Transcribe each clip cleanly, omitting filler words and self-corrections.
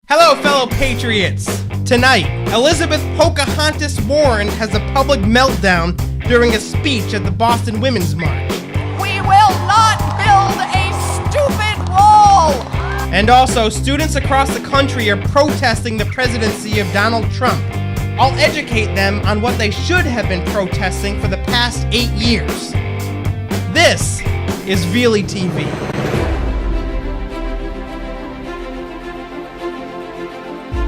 Hello, fellow patriots! Tonight, Elizabeth Pocahontas Warren has a public meltdown during a speech at the Boston Women's March. We will not build a stupid wall! And also, students across the country are protesting the presidency of Donald Trump. I'll educate them on what they should have been protesting for the past 8 years. This is Veley TV.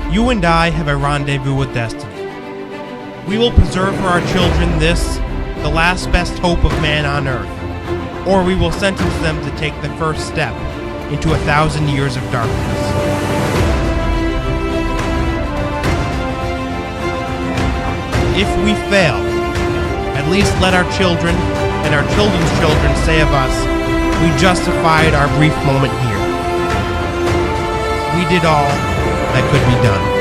You and I have a rendezvous with destiny. We will preserve for our children this, the last best hope of man on earth, or we will sentence them to take the first step into 1,000 years of darkness. If we fail, at least let our children and our children's children say of us, we justified our brief moment here. We did all that could be done.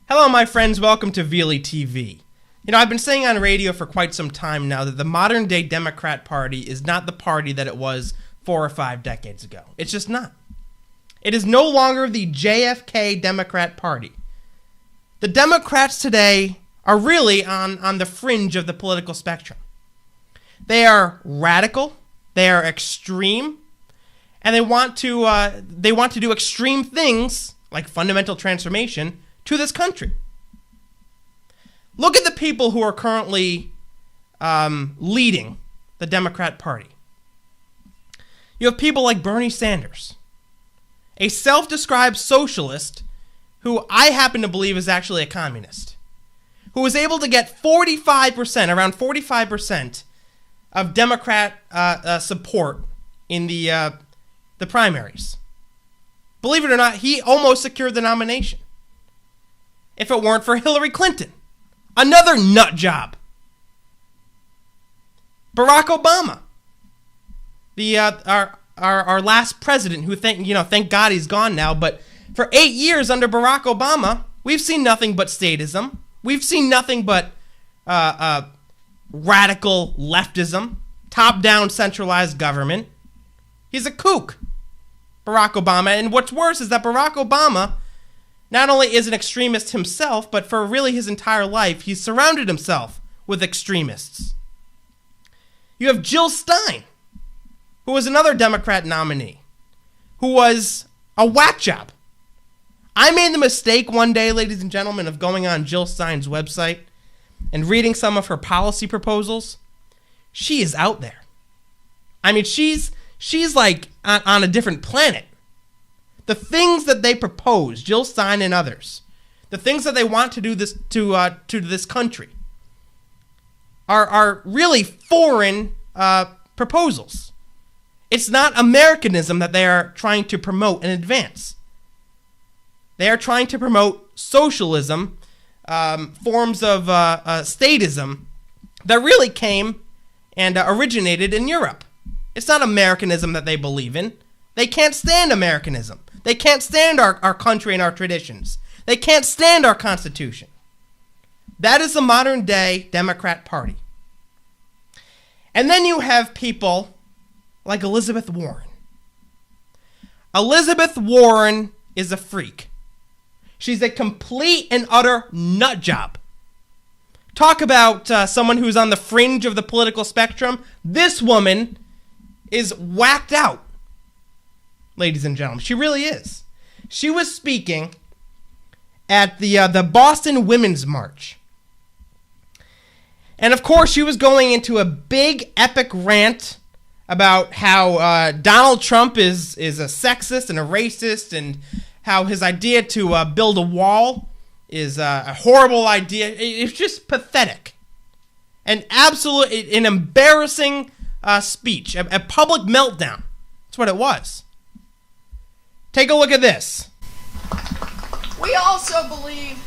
Hello, my friends. Welcome to Veley TV. You know, I've been saying on radio for quite some time now that the modern-day Democrat Party is not the party that it was 4 or 5 decades ago. It's just not. It is no longer the JFK Democrat Party. The Democrats today are really on the fringe of the political spectrum. They are radical, they are extreme, and they want to do extreme things like fundamental transformation to this country. Look at the people who are currently leading the Democrat Party. You have people like Bernie Sanders, a self-described socialist who I happen to believe is actually a communist, who was able to get 45%, around 45% of Democrat support in the primaries. Believe it or not, he almost secured the nomination. If it weren't for Hillary Clinton, another nut job. Barack Obama, our last president, who thank God he's gone now, but for 8 years under Barack Obama, we've seen nothing but statism. We've seen nothing but radical leftism, top-down centralized government. He's a kook, Barack Obama. And what's worse is that Barack Obama not only is an extremist himself, but for really his entire life, he's surrounded himself with extremists. You have Jill Stein, who was another Democrat nominee, who was a whack job. I made the mistake one day, ladies and gentlemen, of going on Jill Stein's website and reading some of her policy proposals. She is out there. I mean, she's like on a different planet. The things that they propose, Jill Stein and others, the things that they want to do this to this country are really foreign proposals. It's not Americanism that they are trying to promote and advance. They are trying to promote socialism, forms of statism that really came and originated in Europe. It's not Americanism that they believe in. They can't stand Americanism. They can't stand our country and our traditions. They can't stand our Constitution. That is the modern-day Democrat Party. And then you have people like Elizabeth Warren. Elizabeth Warren is a freak. She's a complete and utter nut job. Talk about someone who's on the fringe of the political spectrum. This woman is whacked out. Ladies and gentlemen, she really is. She was speaking at the Boston Women's March. And of course, she was going into a big epic rant about how Donald Trump is a sexist and a racist, and how his idea to build a wall is a horrible idea. It's just pathetic. An embarrassing speech, a public meltdown. That's what it was. Take a look at this. We also believe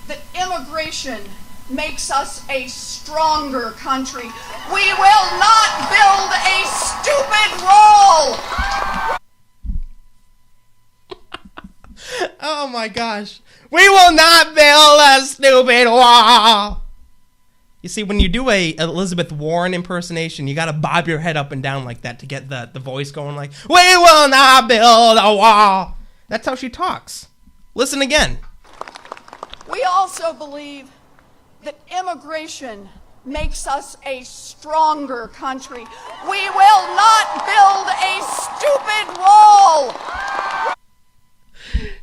that immigration makes us a stronger country. We will not build a stupid wall! Oh my gosh. We will not build a stupid wall. You see, when you do a Elizabeth Warren impersonation, you got to bob your head up and down like that to get the voice going like, we will not build a wall. That's how she talks. Listen again. We also believe that immigration makes us a stronger country. We will not build a stupid wall.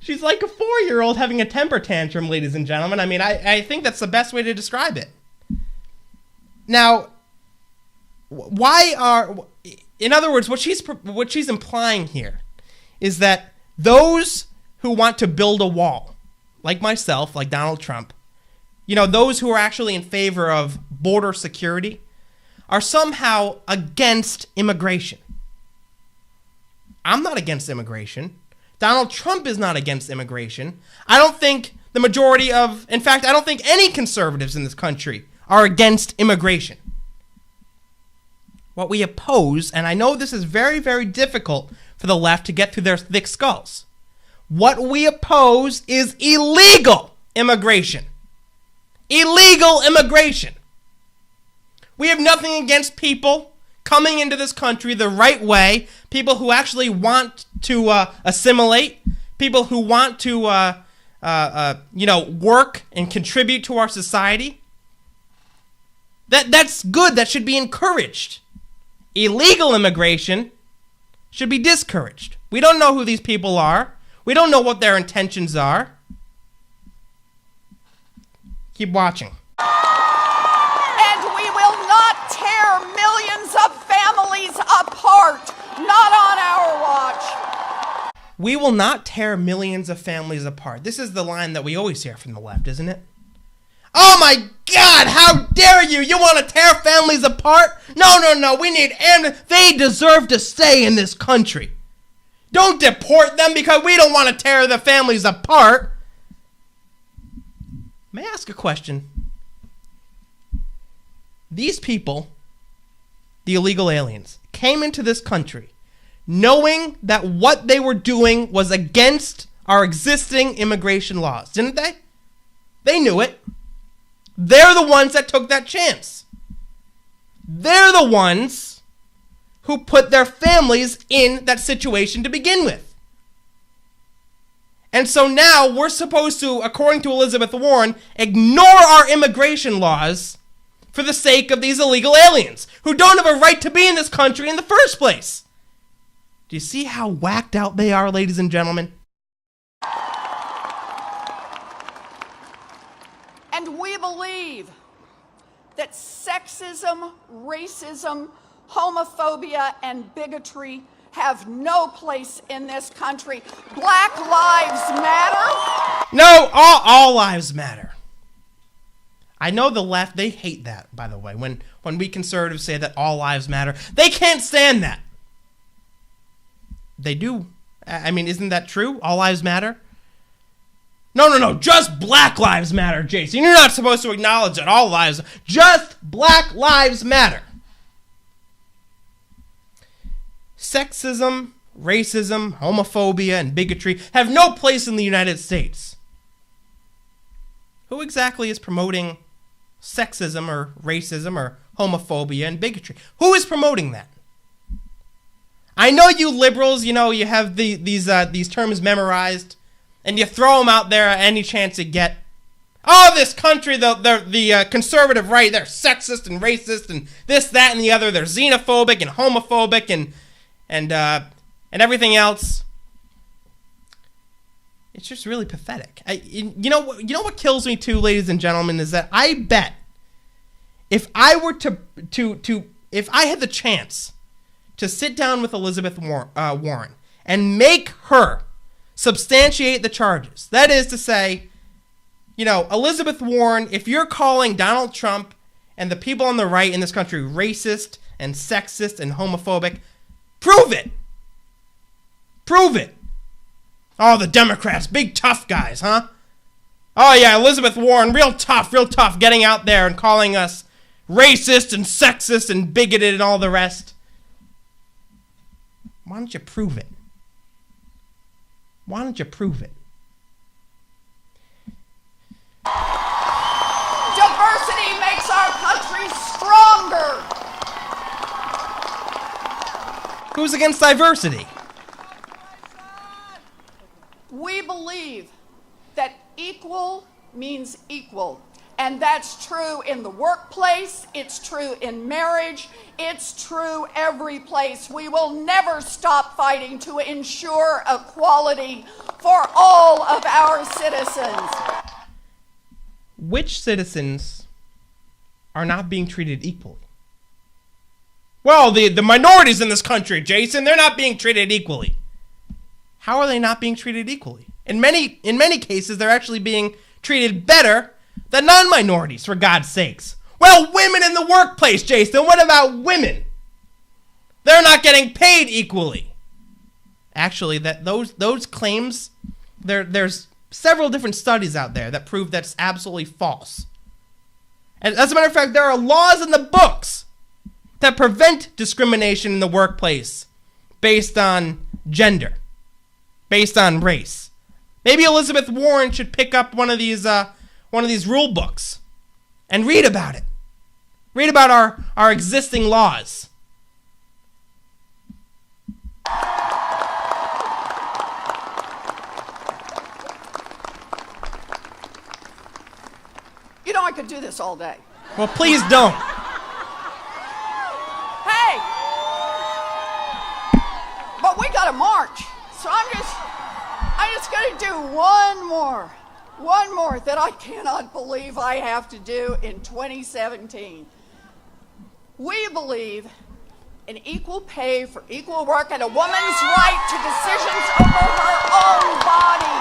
She's like a 4-year-old having a temper tantrum, ladies and gentlemen. I mean, I think that's the best way to describe it. Now, in other words, what she's implying here is that those who want to build a wall, like myself, like Donald Trump, those who are actually in favor of border security, are somehow against immigration. I'm not against immigration. Donald Trump is not against immigration. I don't think the majority in fact, I don't think any conservatives in this country are against immigration. What we oppose, and I know this is very, very difficult for the left to get through their thick skulls, what we oppose is illegal immigration. Illegal immigration. We have nothing against people coming into this country the right way, people who actually want to assimilate, people who want to work and contribute to our society. That's good. That should be encouraged. Illegal immigration should be discouraged. We don't know who these people are. We don't know what their intentions are. Keep watching. And we will not tear millions of families apart. Not on our watch. We will not tear millions of families apart. This is the line that we always hear from the left, isn't it? Oh my God, how dare you? You want to tear families apart? No, we need they deserve to stay in this country. Don't deport them because we don't want to tear the families apart. May I ask a question? These people, the illegal aliens, came into this country knowing that what they were doing was against our existing immigration laws, didn't they? They knew it. They're the ones that took that chance. They're the ones who put their families in that situation to begin with. And so now we're supposed to, according to Elizabeth Warren, ignore our immigration laws for the sake of these illegal aliens who don't have a right to be in this country in the first place. Do you see how whacked out they are, ladies and gentlemen? And we believe that sexism, racism, homophobia, and bigotry have no place in this country. Black lives matter. No, all lives matter. I know the left, they hate that, by the way. When we conservatives say that all lives matter, they can't stand that. They do. I mean, isn't that true? All lives matter? No. Just black lives matter, Jason. You're not supposed to acknowledge that all lives. Just black lives matter. Sexism, racism, homophobia, and bigotry have no place in the United States. Who exactly is promoting sexism or racism or homophobia and bigotry? Who is promoting that? I know you liberals, you have these terms memorized, and you throw them out there at any chance you get. Oh, this country, the conservative right, they're sexist and racist and this, that, and the other. They're xenophobic and homophobic and everything else. It's just really pathetic. You know what kills me too, ladies and gentlemen, is that I bet if I were if I had the chance to sit down with Elizabeth Warren and make her substantiate the charges. That is to say, Elizabeth Warren, if you're calling Donald Trump and the people on the right in this country racist and sexist and homophobic, prove it. Prove it. Oh, the Democrats, big tough guys, huh? Oh yeah, Elizabeth Warren, real tough, getting out there and calling us racist and sexist and bigoted and all the rest. Why don't you prove it? Why don't you prove it? Diversity makes our country Who's against diversity? We believe that equal means equal. And that's true in the workplace, it's true in marriage, it's true every place. We will never stop fighting to ensure equality for all of our citizens. Which citizens are not being treated equally? Well, the minorities in this country, Jason, they're not being treated equally. How are they not being treated equally? In many cases, they're actually being treated better than non-minorities, for God's sakes. Well, women in the workplace, Jason, what about women? They're not getting paid equally. Actually, that those claims, there's several different studies out there that prove that's absolutely false. And as a matter of fact, there are laws in the books that prevent discrimination in the workplace based on gender, based on race. Maybe Elizabeth Warren should pick up one of these rule books and read about it. Read about our existing laws. You know, I could do this all day. Well, please don't. Hey! But we gotta march. So I'm just gonna do one more that I cannot believe I have to do in 2017. We believe in equal pay for equal work and a woman's right to decisions over her own body.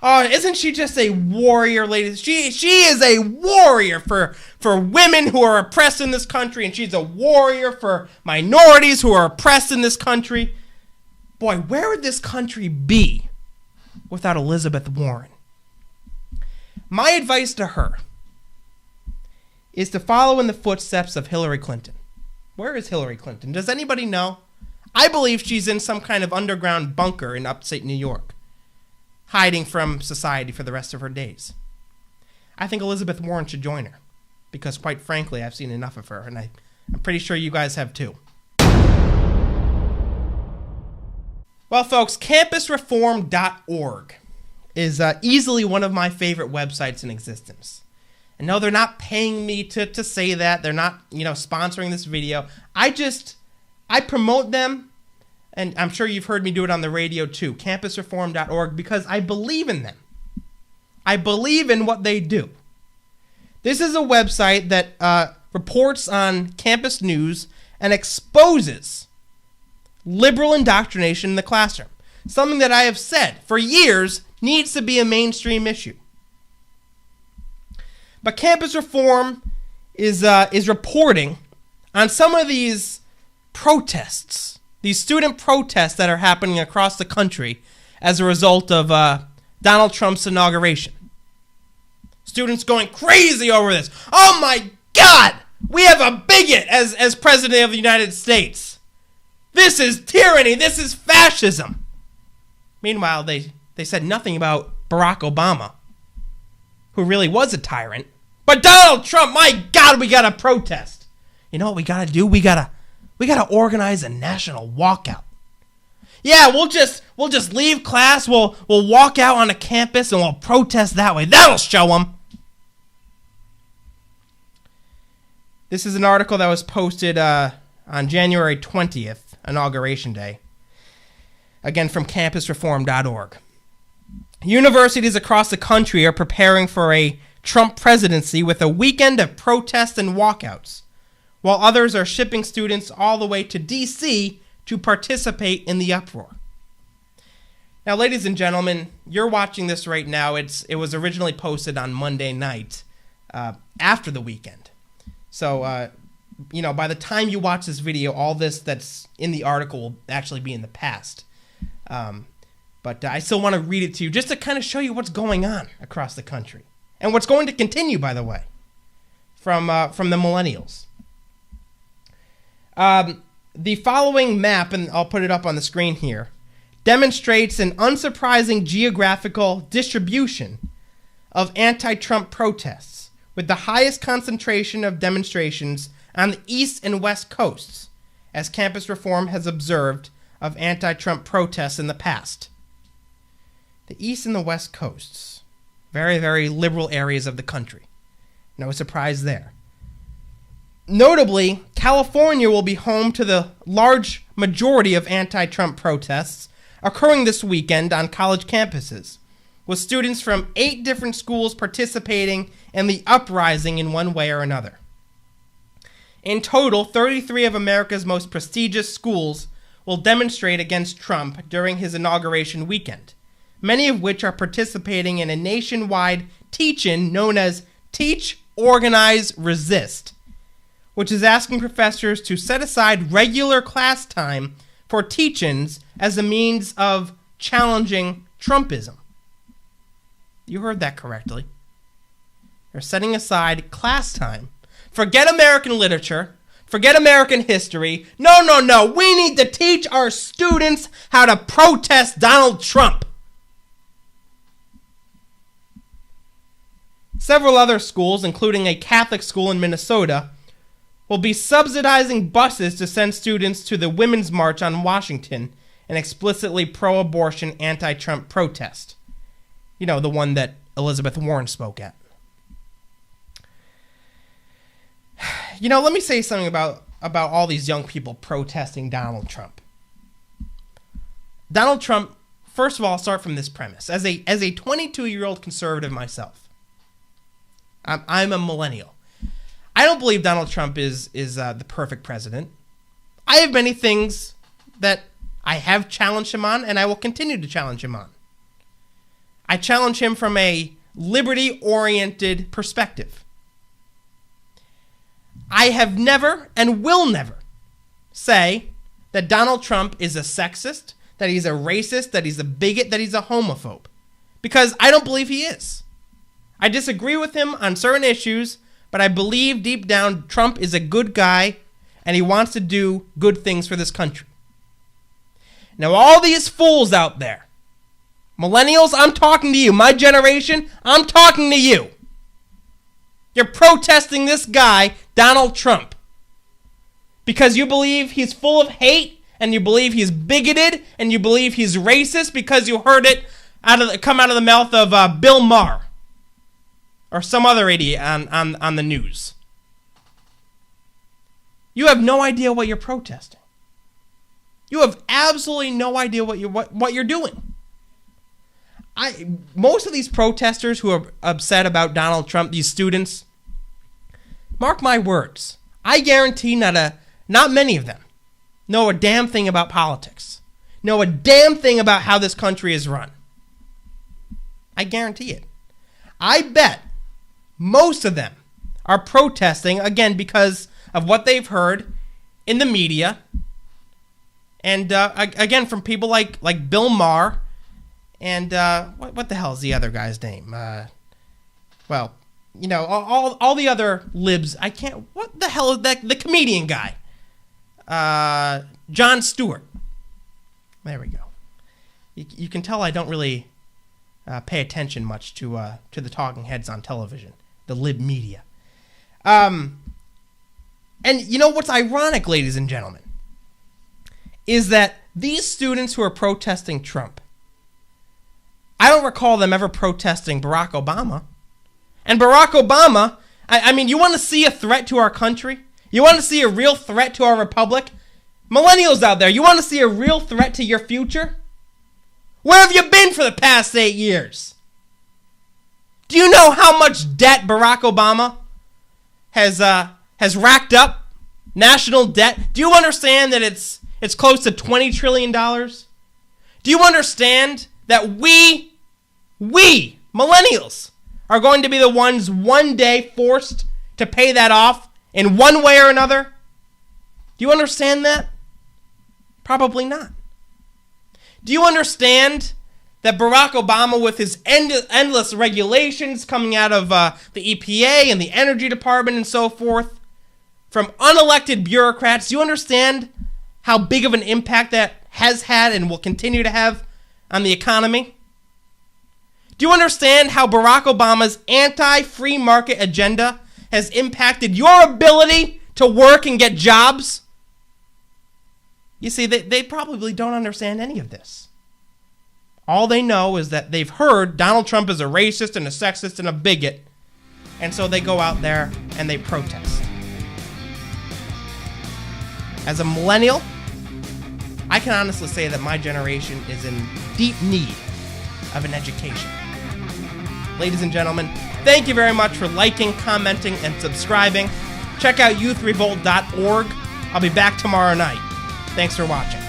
Oh, isn't she just a warrior, ladies? She is a warrior for women who are oppressed in this country, and she's a warrior for minorities who are oppressed in this country. Boy, where would this country be without Elizabeth Warren? My advice to her is to follow in the footsteps of Hillary Clinton. Where is Hillary Clinton? Does anybody know? I believe she's in some kind of underground bunker in upstate New York, hiding from society for the rest of her days. I think Elizabeth Warren should join her, because quite frankly, I've seen enough of her, and I'm pretty sure you guys have too. Well, folks, campusreform.org is easily one of my favorite websites in existence. And no, they're not paying me to say that. They're not, sponsoring this video. I promote them, and I'm sure you've heard me do it on the radio too, campusreform.org, because I believe in them. I believe in what they do. This is a website that reports on campus news and exposes liberal indoctrination in the classroom. Something that I have said for years needs to be a mainstream issue. But Campus Reform is reporting on some of these protests, these student protests that are happening across the country as a result of Donald Trump's inauguration. Students going crazy over this. Oh my God! We have a bigot as president of the United States. This is tyranny. This is fascism. Meanwhile, they said nothing about Barack Obama, who really was a tyrant. But Donald Trump, my God, we gotta protest. You know what we gotta do? We gotta organize a national walkout. Yeah, we'll just leave class. We'll walk out on a campus and we'll protest that way. That'll show them. This is an article that was posted on January 20th, Inauguration Day. Again, from campusreform.org. Universities across the country are preparing for a Trump presidency with a weekend of protests and walkouts, while others are shipping students all the way to D.C. to participate in the uproar. Now, ladies and gentlemen, you're watching this right now. It was originally posted on Monday night after the weekend. So, by the time you watch this video, all this that's in the article will actually be in the past. But I still want to read it to you just to kind of show you what's going on across the country. And what's going to continue, by the way, from the millennials. The following map, and I'll put it up on the screen here, demonstrates an unsurprising geographical distribution of anti-Trump protests, with the highest concentration of demonstrations on the east and west coasts, as campus reform has observed of anti-Trump protests in the past. The East and the West Coasts, very, very liberal areas of the country. No surprise there. Notably, California will be home to the large majority of anti-Trump protests occurring this weekend on college campuses, with students from 8 different schools participating in the uprising in one way or another. In total, 33 of America's most prestigious schools will demonstrate against Trump during his inauguration weekend, many of which are participating in a nationwide teach-in known as Teach, Organize, Resist, which is asking professors to set aside regular class time for teach-ins as a means of challenging Trumpism. You heard that correctly. They're setting aside class time. Forget American literature. Forget American history. No. We need to teach our students how to protest Donald Trump. Several other schools, including a Catholic school in Minnesota, will be subsidizing buses to send students to the Women's March on Washington, an explicitly pro-abortion anti-Trump protest. You know, the one that Elizabeth Warren spoke at. You know, let me say something about all these young people protesting Donald Trump. Donald Trump, first of all, I'll start from this premise. As a 22-year-old conservative myself, I'm a millennial. I don't believe Donald Trump is the perfect president. I have many things that I have challenged him on, and I will continue to challenge him on. I challenge him from a liberty-oriented perspective. I have never and will never say that Donald Trump is a sexist, that he's a racist, that he's a bigot, that he's a homophobe. Because I don't believe he is. I disagree with him on certain issues, but I believe deep down Trump is a good guy and he wants to do good things for this country. Now, all these fools out there, millennials, I'm talking to you. My generation, I'm talking to you. You're protesting this guy, Donald Trump, because you believe he's full of hate and you believe he's bigoted and you believe he's racist because you heard it come out of the mouth of Bill Maher or some other idiot on the news. You have no idea what you're protesting. You have absolutely no idea what you're doing. Most of these protesters who are upset about Donald Trump, these students, mark my words, I guarantee not many of them know a damn thing about politics, know a damn thing about how this country is run. I guarantee it. I bet most of them are protesting, again, because of what they've heard in the media, and again, from people like Bill Maher, and what the hell is the other guy's name? Well, you know, all the other libs. I can't. What the hell is that? The comedian guy, Jon Stewart. There we go. You can tell I don't really pay attention much to the talking heads on television, the lib media. And you know what's ironic, ladies and gentlemen, is that these students who are protesting Trump, I don't recall them ever protesting Barack Obama. And Barack Obama, I mean, you want to see a threat to our country? You want to see a real threat to our republic? Millennials out there, you want to see a real threat to your future? Where have you been for the past 8 years? Do you know how much debt Barack Obama has racked up? National debt? Do you understand that it's close to $20 trillion? Do you understand that we millennials are going to be the ones one day forced to pay that off in one way or another? Do you understand that? Probably not. Do you understand that Barack Obama, with his endless regulations coming out of the EPA and the Energy Department and so forth, from unelected bureaucrats, do you understand how big of an impact that has had and will continue to have on the economy? Do you understand how Barack Obama's anti-free market agenda has impacted your ability to work and get jobs? You see, they probably don't understand any of this. All they know is that they've heard Donald Trump is a racist and a sexist and a bigot, and so they go out there and they protest. As a millennial, I can honestly say that my generation is in deep need of an education. Ladies and gentlemen, thank you very much for liking, commenting, and subscribing. Check out youthrevolt.org. I'll be back tomorrow night. Thanks for watching.